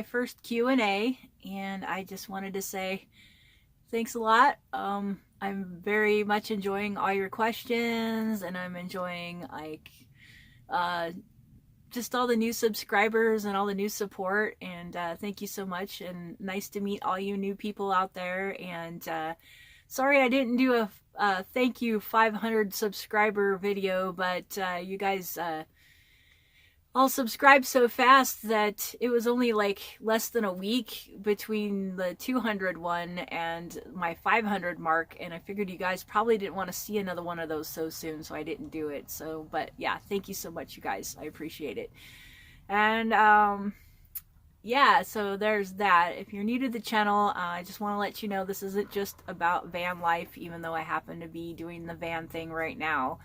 first Q&A, and I just wanted to say thanks a lot. I'm very much enjoying all your questions, and I'm enjoying uh, just all the new subscribers and all the new support. And thank you so much, and nice to meet all you new people out there. And sorry I didn't do a thank you 500 subscriber video, but you guys all subscribed so fast that it was only like less than a week between the 200 one and my 500 mark, and I figured you guys probably didn't want to see another one of those so soon, so I didn't do it. So, but yeah, thank you so much, you guys. I appreciate it. And yeah, so there's that. If you're new to the channel, I just want to let you know this isn't just about van life, even though I happen to be doing the van thing right now.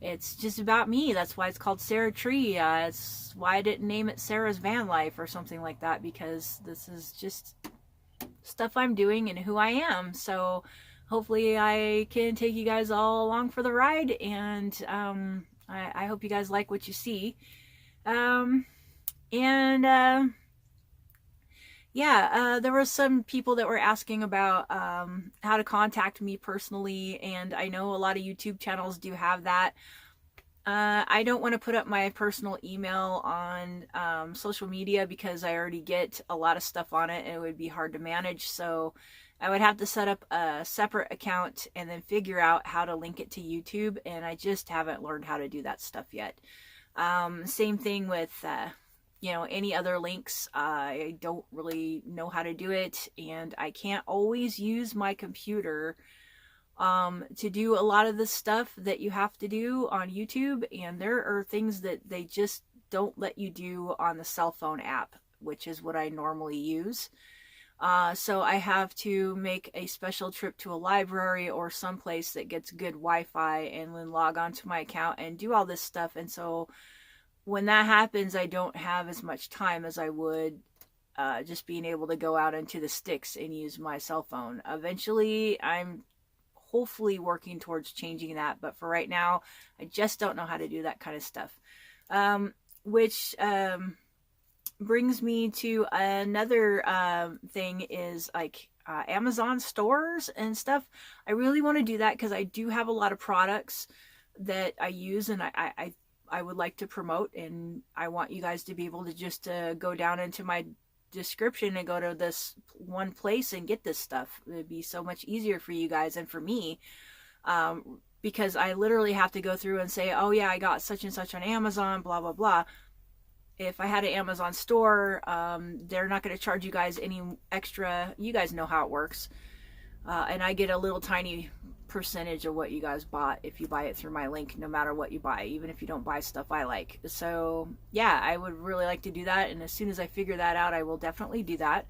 It's just about me. That's why it's called Sarah Tree. It's why I didn't name it Sarah's Van Life or something like that, because this is just stuff I'm doing and who I am. So hopefully I can take you guys all along for the ride, and I hope you guys like what you see. Yeah, there were some people that were asking about how to contact me personally, and I know a lot of YouTube channels do have that. I don't want to put up my personal email on social media because I already get a lot of stuff on it and it would be hard to manage. So I would have to set up a separate account and then figure out how to link it to YouTube, and I just haven't learned how to do that stuff yet. Same thing with any other links. I don't really know how to do it, and I can't always use my computer to do a lot of the stuff that you have to do on YouTube, and there are things that they just don't let you do on the cell phone app, which is what I normally use. So I have to make a special trip to a library or someplace that gets good Wi-Fi and then log onto my account and do all this stuff. And so when that happens, I don't have as much time as I would just being able to go out into the sticks and use my cell phone. Eventually, I'm hopefully working towards changing that, but for right now, I just don't know how to do that kind of stuff. Which brings me to another thing, is like Amazon stores and stuff. I really want to do that because I do have a lot of products that I use, and I would like to promote, and I want you guys to be able to just go down into my description and go to this one place and get this stuff. It'd be so much easier for you guys and for me, because I literally have to go through and say, oh yeah, I got such and such on Amazon, blah blah blah. If I had an Amazon store, they're not going to charge you guys any extra. You guys know how it works, and I get a little tiny percentage of what you guys bought if you buy it through my link, no matter what you buy, even if you don't buy stuff I like. So yeah, I would really like to do that, and as soon as I figure that out, I will definitely do that.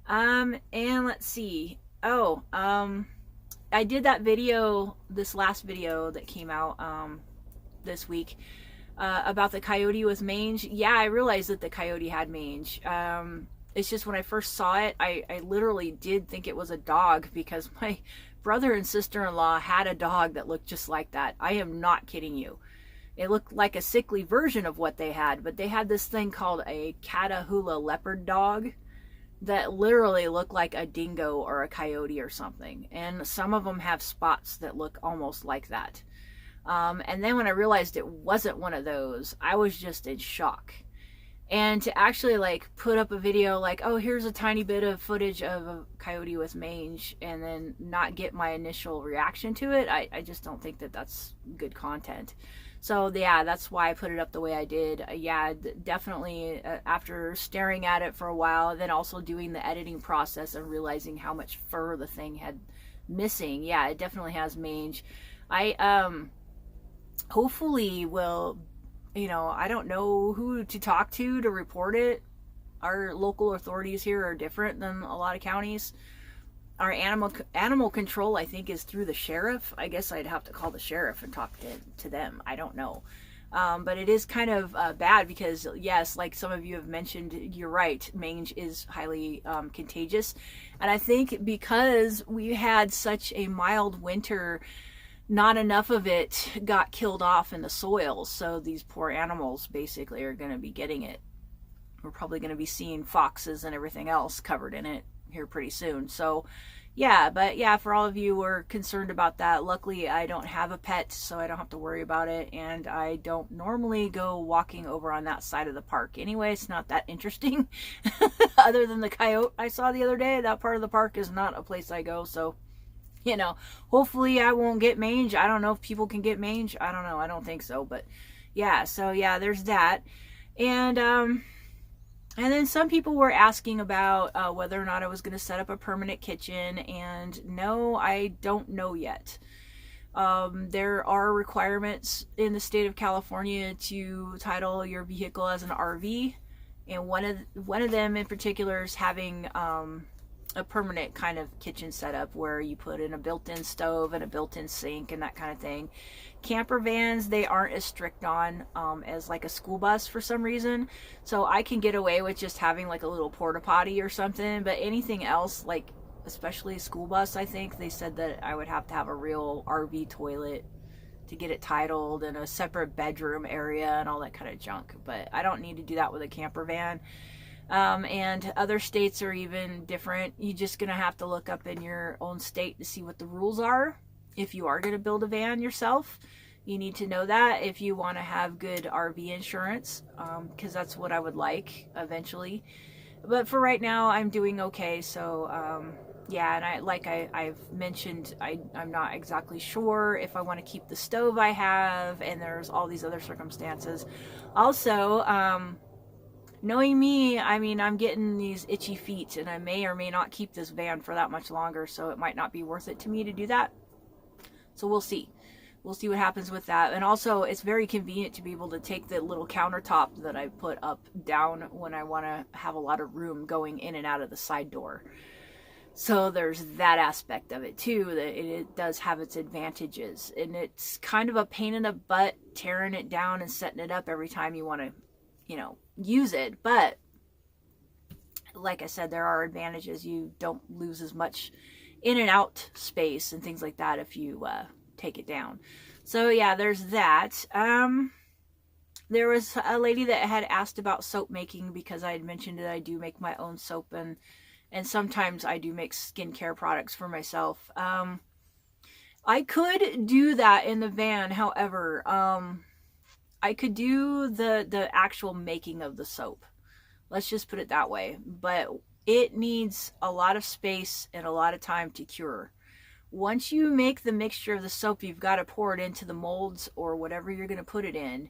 And let's see. I did that video, this last video that came out this week, about the coyote with mange. Yeah, I realized that the coyote had mange. It's just when I first saw it, I literally did think it was a dog, because my brother and sister-in-law had a dog that looked just like that. I am not kidding you. It looked like a sickly version of what they had, but they had this thing called a Catahoula leopard dog that literally looked like a dingo or a coyote or something. And some of them have spots that look almost like that. And then when I realized it wasn't one of those, I was just in shock. And to actually like put up a video like, oh, here's a tiny bit of footage of a coyote with mange, and then not get my initial reaction to it, I just don't think that that's good content. So yeah, that's why I put it up the way I did. Yeah, definitely after staring at it for a while, then also doing the editing process and realizing how much fur the thing had missing. Yeah, it definitely has mange. I hopefully will, I don't know who to talk to report it. Our local authorities here are different than a lot of counties. Our animal control, I think, is through the sheriff. I guess I'd have to call the sheriff and talk to them. I don't know. But it is kind of bad because, yes, like some of you have mentioned, you're right, mange is highly contagious. And I think because we had such a mild winter, not enough of it got killed off in the soil, so these poor animals basically are going to be getting it. we're probably going to be seeing foxes and everything else covered in it here pretty soon. So yeah, but yeah, for all of you who are concerned about that, luckily I don't have a pet, so I don't have to worry about it, and I don't normally go walking over on that side of the park anyway. It's not that interesting. Other than the coyote I saw the other day, that part of the park is not a place I go, so you know, hopefully I won't get mange. I don't know if people can get mange. I don't know. I don't think so, but yeah, so yeah, there's that. And then some people were asking about whether or not I was going to set up a permanent kitchen, and no, I don't know yet. There are requirements in the state of California to title your vehicle as an RV, and one of them in particular is having a permanent kind of kitchen setup where you put in a built-in stove and a built-in sink and that kind of thing. Camper vans, they aren't as strict on as like a school bus for some reason, so I can get away with just having like a little porta potty or something, but anything else, like especially a school bus, I think they said that I would have to have a real RV toilet to get it titled and a separate bedroom area and all that kind of junk, but I don't need to do that with a camper van. And other states are even different. You're just going to have to look up in your own state to see what the rules are. If you are going to build a van yourself, you need to know that if you want to have good RV insurance, because that's what I would like eventually. But for right now, I'm doing okay. So, yeah, and I've mentioned, I'm not exactly sure if I want to keep the stove I have, and there's all these other circumstances. Also, knowing me, I mean, I'm getting these itchy feet, and I may or may not keep this van for that much longer, so it might not be worth it to me to do that. So we'll see. We'll see what happens with that. And also, it's very convenient to be able to take the little countertop that I put up down when I want to have a lot of room going in and out of the side door. So there's that aspect of it too, that it does have its advantages. And it's kind of a pain in the butt tearing it down and setting it up every time you want to, you know, use it. But like I said, there are advantages. You don't lose as much in and out space and things like that if you take it down. So yeah, there's that. There was a lady that had asked about soap making, because I had mentioned that I do make my own soap, and sometimes I do make skincare products for myself. I could do that in the van. However, I could do the actual making of the soap. Let's just put it that way. But it needs a lot of space and a lot of time to cure. Once you make the mixture of the soap, you've got to pour it into the molds or whatever you're going to put it in.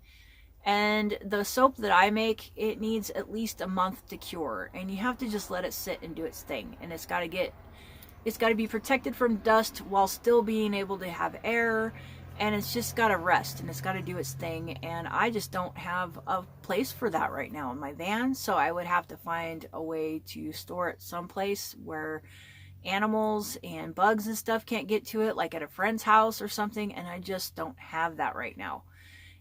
And the soap that I make, it needs at least a month to cure. And you have to just let it sit and do its thing. And it's got to be protected from dust while still being able to have air. And it's just got to rest, and it's got to do its thing. And I just don't have a place for that right now in my van. So I would have to find a way to store it someplace where animals and bugs and stuff can't get to it, like at a friend's house or something. And I just don't have that right now.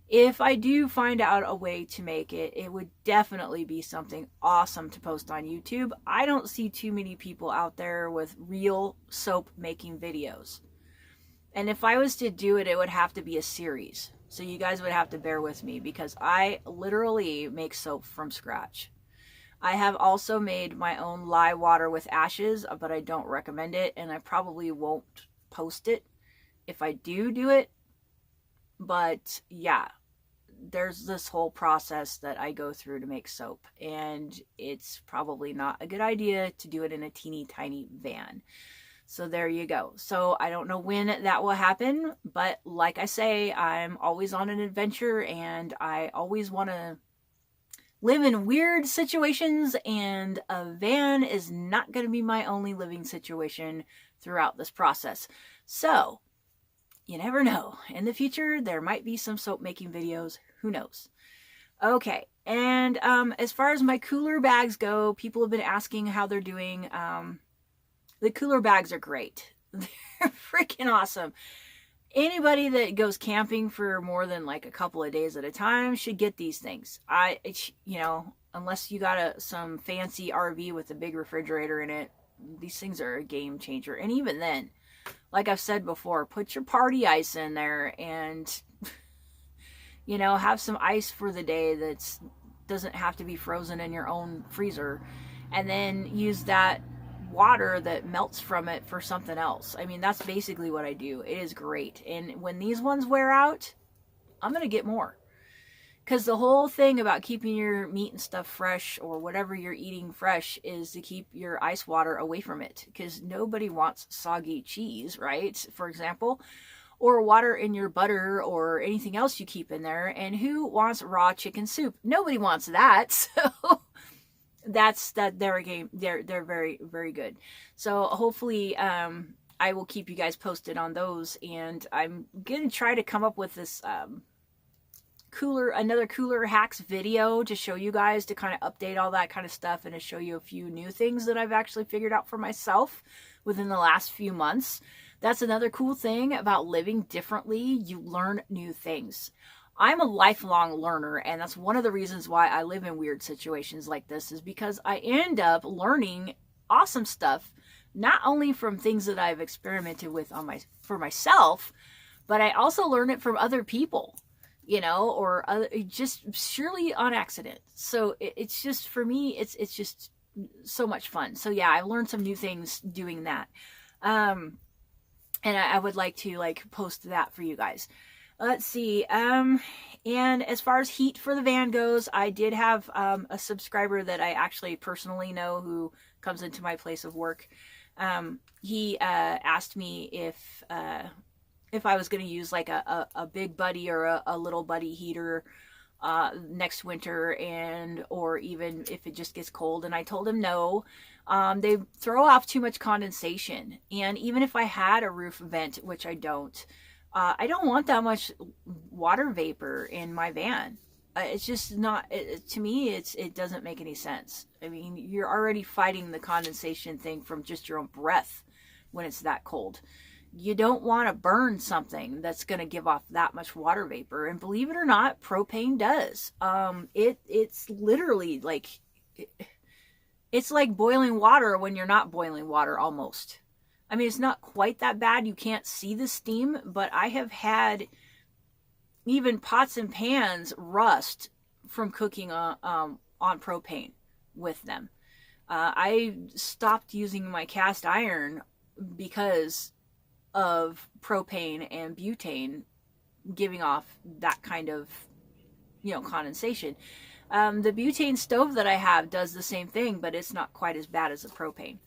If I do find out a way to make it, it would definitely be something awesome to post on YouTube. I don't see too many people out there with real soap making videos. And if I was to do it, it would have to be a series. So you guys would have to bear with me, because I literally make soap from scratch. I have also made my own lye water with ashes, but I don't recommend it, and I probably won't post it if I do it. But yeah, there's this whole process that I go through to make soap, and it's probably not a good idea to do it in a teeny tiny van. So there you go. So I don't know when that will happen, but like I say, I'm always on an adventure, and I always want to live in weird situations, and a van is not going to be my only living situation throughout this process. So you never know. In the future, there might be some soap making videos. Who knows? Okay. And as far as my cooler bags go, people have been asking how they're doing. The cooler bags are great. They're freaking awesome. Anybody that goes camping for more than like a couple of days at a time should get these things. You know, unless you got some fancy RV with a big refrigerator in it, these things are a game changer. And even then, like I've said before, put your party ice in there and, you know, have some ice for the day that's doesn't have to be frozen in your own freezer, and then use that water that melts from it for something else. I mean, that's basically what I do. It is great. And when these ones wear out, I'm going to get more. Because the whole thing about keeping your meat and stuff fresh, or whatever you're eating fresh, is to keep your ice water away from it. Because nobody wants soggy cheese, right? For example, or water in your butter or anything else you keep in there. And who wants raw chicken soup? Nobody wants that. So that's that. They're very, very good. So hopefully, I will keep you guys posted on those. And I'm gonna try to come up with this another cooler hacks video to show you guys, to kind of update all that kind of stuff, and to show you a few new things that I've actually figured out for myself within the last few months. That's another cool thing about living differently. You learn new things. I'm a lifelong learner, and that's one of the reasons why I live in weird situations like this, is because I end up learning awesome stuff, not only from things that I've experimented with for myself, but I also learn it from other people, or just surely on accident. So it's just, for me, it's just so much fun. So yeah, I've learned some new things doing that. And I would like to post that for you guys. Let's see. And as far as heat for the van goes, I did have a subscriber that I actually personally know who comes into my place of work. He asked me if I was going to use like a big buddy or a little buddy heater next winter, or even if it just gets cold. And I told him no. They throw off too much condensation. And even if I had a roof vent, which I don't want that much water vapor in my van. It's just not, to me, it doesn't make any sense. I mean, you're already fighting the condensation thing from just your own breath when it's that cold. You don't want to burn something that's going to give off that much water vapor. And believe it or not, propane does. It's literally like, it's like boiling water when you're not boiling water, almost. I mean, it's not quite that bad. You can't see the steam, but I have had even pots and pans rust from cooking on propane with them. I stopped using my cast iron because of propane and butane giving off that kind of, condensation. The butane stove that I have does the same thing, but it's not quite as bad as the propane.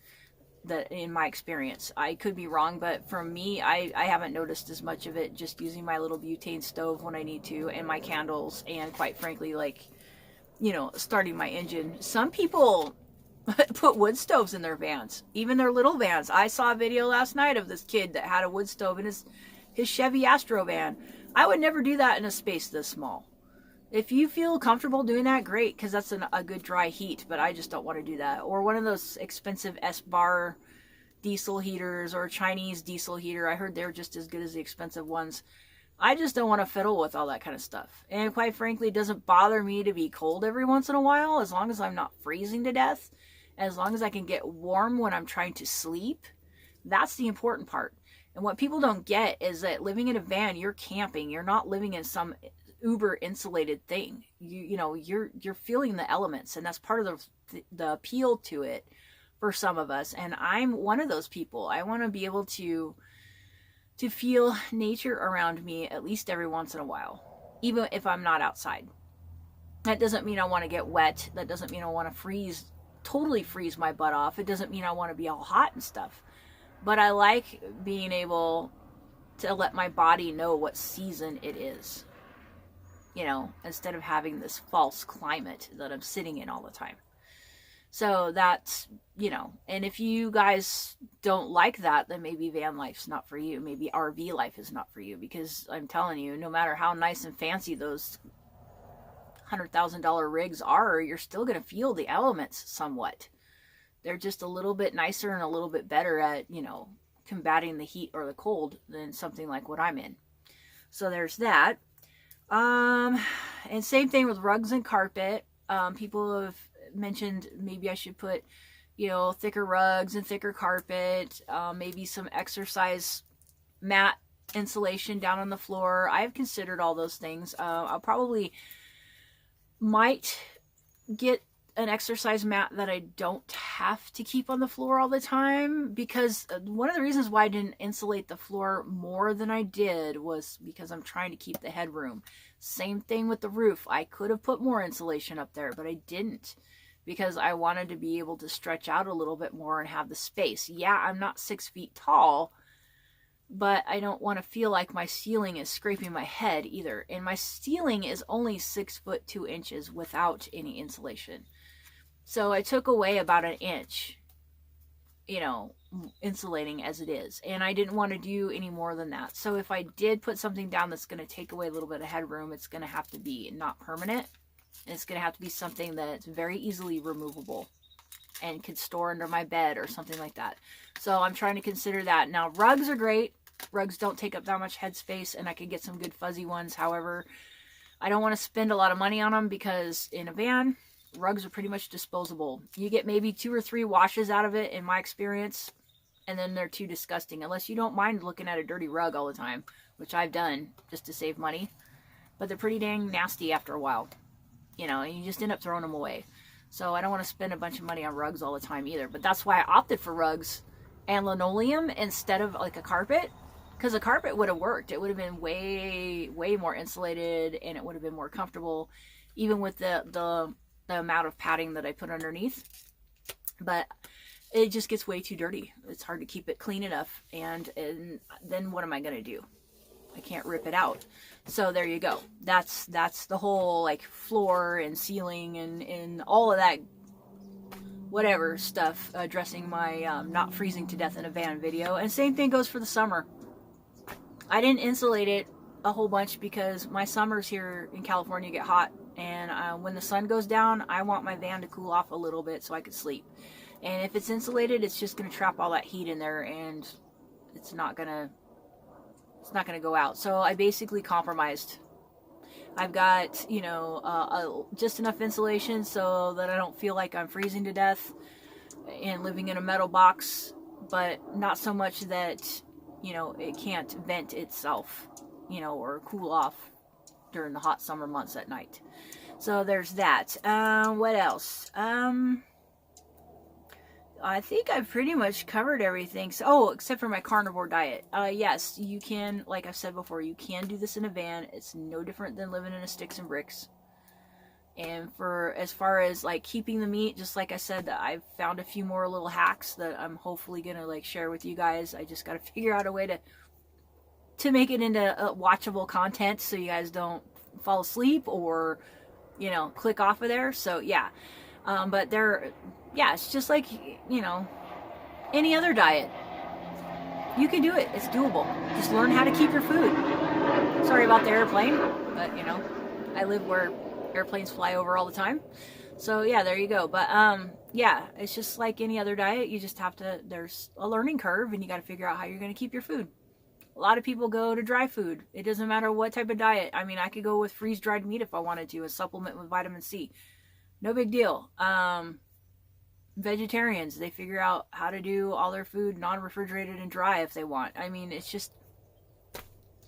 That, in my experience, I could be wrong, but for me, I haven't noticed as much of it, just using my little butane stove when I need to, and my candles, and quite frankly, starting my engine. Some people put wood stoves in their vans, even their little vans. I saw a video last night of this kid that had a wood stove in his Chevy Astro van. I would never do that in a space this small. If you feel comfortable doing that, great, because that's a good dry heat, but I just don't want to do that. Or one of those expensive S-bar diesel heaters, or Chinese diesel heater. I heard they're just as good as the expensive ones. I just don't want to fiddle with all that kind of stuff. And quite frankly, it doesn't bother me to be cold every once in a while, as long as I'm not freezing to death. As long as I can get warm when I'm trying to sleep. That's the important part. And what people don't get is that living in a van, you're camping. You're not living in some uber insulated thing. You're feeling the elements, and that's part of the appeal to it for some of us. And I'm one of those people. I want to be able to feel nature around me at least every once in a while, even if I'm not outside. That doesn't mean I want to get wet. That doesn't mean I want to totally freeze my butt off. It doesn't mean I want to be all hot and stuff. But I like being able to let my body know what season it is. Instead of having this false climate that I'm sitting in all the time. So that's, and if you guys don't like that, then maybe van life's not for you. Maybe RV life is not for you, because I'm telling you, no matter how nice and fancy those $100,000 rigs are, you're still going to feel the elements somewhat. They're just a little bit nicer and a little bit better at, combating the heat or the cold than something like what I'm in. So there's that. And same thing with rugs and carpet. People have mentioned maybe I should put, thicker rugs and thicker carpet, maybe some exercise mat insulation down on the floor. I've considered all those things. I'll probably might get an exercise mat that I don't have to keep on the floor all the time, because one of the reasons why I didn't insulate the floor more than I did was because I'm trying to keep the headroom. Same thing with the roof. I could have put more insulation up there, but I didn't, because I wanted to be able to stretch out a little bit more and have the space. Yeah, I'm not 6 feet tall, but I don't want to feel like my ceiling is scraping my head either. And my ceiling is only 6'2" without any insulation. So I took away about an inch, insulating as it is. And I didn't want to do any more than that. So if I did put something down that's going to take away a little bit of headroom, it's going to have to be not permanent. It's going to have to be something that's very easily removable and could store under my bed or something like that. So I'm trying to consider that. Now, rugs are great. Rugs don't take up that much headspace, and I can get some good fuzzy ones. However, I don't want to spend a lot of money on them, because in a van, rugs are pretty much disposable. You get maybe 2 or 3 washes out of it, in my experience, and then they're too disgusting. Unless you don't mind looking at a dirty rug all the time, which I've done just to save money. But they're pretty dang nasty after a while. And you just end up throwing them away. So I don't want to spend a bunch of money on rugs all the time either. But that's why I opted for rugs and linoleum instead of like a carpet. Because a carpet would have worked. It would have been way, way more insulated, and it would have been more comfortable, even with the amount of padding that I put underneath. But it just gets way too dirty. It's hard to keep it clean enough. And then what am I going to do? I can't rip it out. So there you go. That's the whole like floor and ceiling and all of that whatever stuff addressing my not freezing to death in a van video. And same thing goes for the summer. I didn't insulate it a whole bunch because my summers here in California get hot, and when the sun goes down, I want my van to cool off a little bit so I could sleep. And if it's insulated, it's just going to trap all that heat in there, and it's not going to go out. So I basically compromised. I've got, just enough insulation so that I don't feel like I'm freezing to death and living in a metal box, but not so much that, it can't vent itself, or cool off during the hot summer months at night. So there's that. What else? I think I've pretty much covered everything. So, except for my carnivore diet. Yes, you can, like I've said before, you can do this in a van. It's no different than living in a sticks and bricks. And as far as like keeping the meat, just like I said, I've found a few more little hacks that I'm hopefully gonna like share with you guys. I just gotta figure out a way to make it into watchable content so you guys don't fall asleep or, click off of there. So yeah, but it's just like, any other diet. You can do it. It's doable. Just learn how to keep your food. Sorry about the airplane, but I live where airplanes fly over all the time. So yeah, there you go. But yeah, it's just like any other diet. You just have to, there's a learning curve, and you got to figure out how you're going to keep your food. A lot of people go to dry food. It doesn't matter what type of diet. I mean, I could go with freeze-dried meat if I wanted to, and supplement with vitamin C. No big deal. Vegetarians, they figure out how to do all their food non-refrigerated and dry if they want. I mean, it's just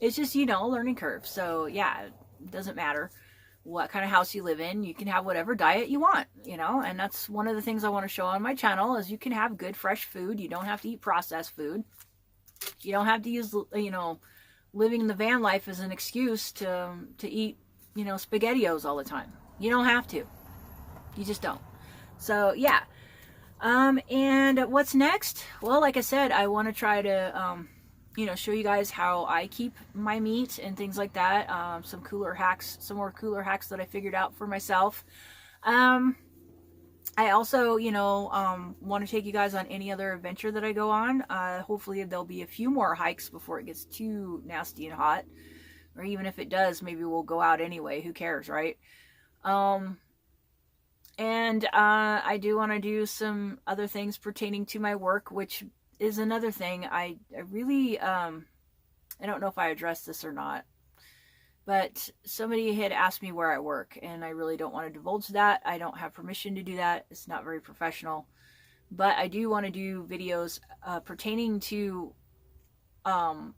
a learning curve. So yeah, it doesn't matter what kind of house you live in. You can have whatever diet you want, and that's one of the things I want to show on my channel is you can have good fresh food. You don't have to eat processed food. You don't have to use, living the van life as an excuse to eat, SpaghettiOs all the time. You don't have to. You just don't. So yeah. And what's next? Well, like I said, I want to try to, show you guys how I keep my meat and things like that. Some more cooler hacks that I figured out for myself. I also, want to take you guys on any other adventure that I go on. Hopefully there'll be a few more hikes before it gets too nasty and hot. Or even if it does, maybe we'll go out anyway. Who cares, right? And I do want to do some other things pertaining to my work, which is another thing. I really, I don't know if I addressed this or not, but somebody had asked me where I work, and I really don't want to divulge that. I don't have permission to do that. It's not very professional. But I do want to do videos pertaining to the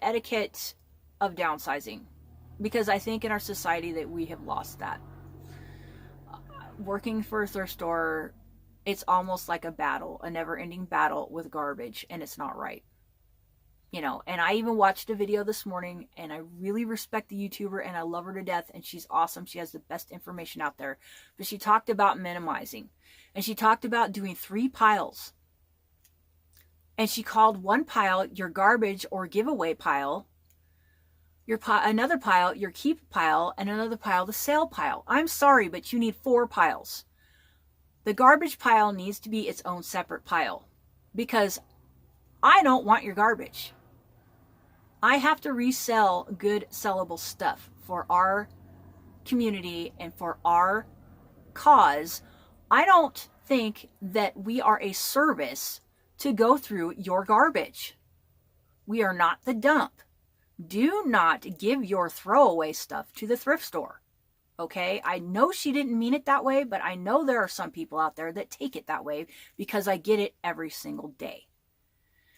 etiquette of downsizing, because I think in our society that we have lost that. working for a thrift store, it's almost like a battle, a never-ending battle with garbage, and it's not right. You know, and I even watched a video this morning, and I really respect the YouTuber and I love her to death, and she's awesome. She has the best information out there. But she talked about minimizing, and she talked about doing 3 piles. And she called one pile your garbage or giveaway pile, another pile your keep pile, and another pile the sale pile. I'm sorry, but you need 4 piles. The garbage pile needs to be its own separate pile, because I don't want your garbage. I have to resell good sellable stuff for our community and for our cause. I don't think that we are a service to go through your garbage. We are not the dump. Do not give your throwaway stuff to the thrift store. Okay? I know she didn't mean it that way, but I know there are some people out there that take it that way, because I get it every single day.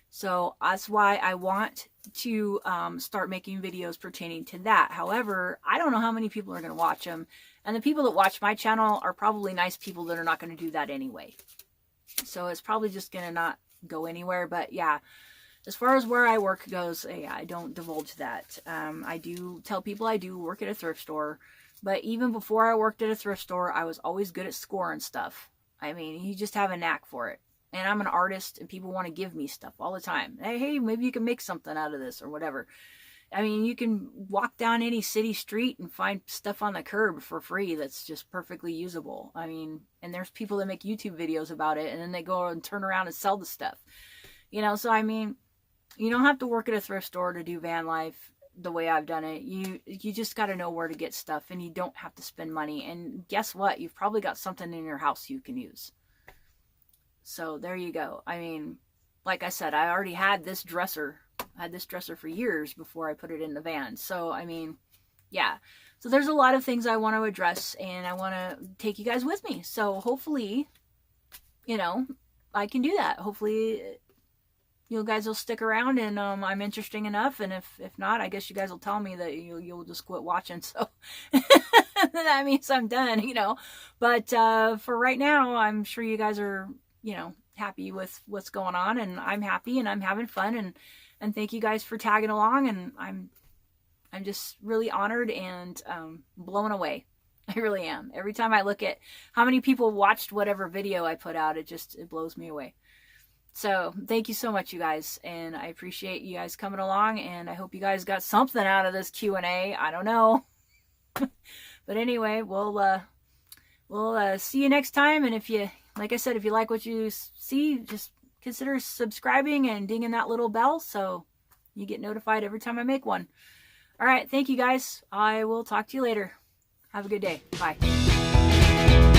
So that's why I want to start making videos pertaining to that. However, I don't know how many people are going to watch them. And the people that watch my channel are probably nice people that are not going to do that anyway. So it's probably just going to not go anywhere. But yeah, as far as where I work goes, yeah, I don't divulge that. I do tell people I do work at a thrift store. But even before I worked at a thrift store, I was always good at scoring stuff. I mean, you just have a knack for it. And I'm an artist, and people want to give me stuff all the time. Hey, maybe you can make something out of this or whatever. I mean, you can walk down any city street and find stuff on the curb for free that's just perfectly usable. I mean, and there's people that make YouTube videos about it, and then they go and turn around and sell the stuff. You know, so I mean, you don't have to work at a thrift store to do van life the way I've done it. You just got to know where to get stuff, and you don't have to spend money. And guess what? You've probably got something in your house you can use. So there you go. I mean, like I said, I already had this dresser. I had this dresser for years before I put it in the van. So, I mean, yeah. So there's a lot of things I want to address, and I want to take you guys with me. So hopefully, you know, I can do that. Hopefully you guys will stick around, and I'm interesting enough. And if not, I guess you guys will tell me that you'll just quit watching. So that means I'm done, you know. But for right now, I'm sure you guys are, you know, happy with what's going on, and I'm happy, and I'm having fun, and thank you guys for tagging along, and I'm just really honored and blown away. I really am. Every time I look at how many people watched whatever video I put out, it blows me away. So thank you so much, you guys, and I appreciate you guys coming along, and I hope you guys got something out of this Q&A. I don't know. But anyway, we'll see you next time, and if you, like I said, if you like what you see, just consider subscribing and dinging that little bell so you get notified every time I make one. All right, thank you guys. I will talk to you later. Have a good day. Bye.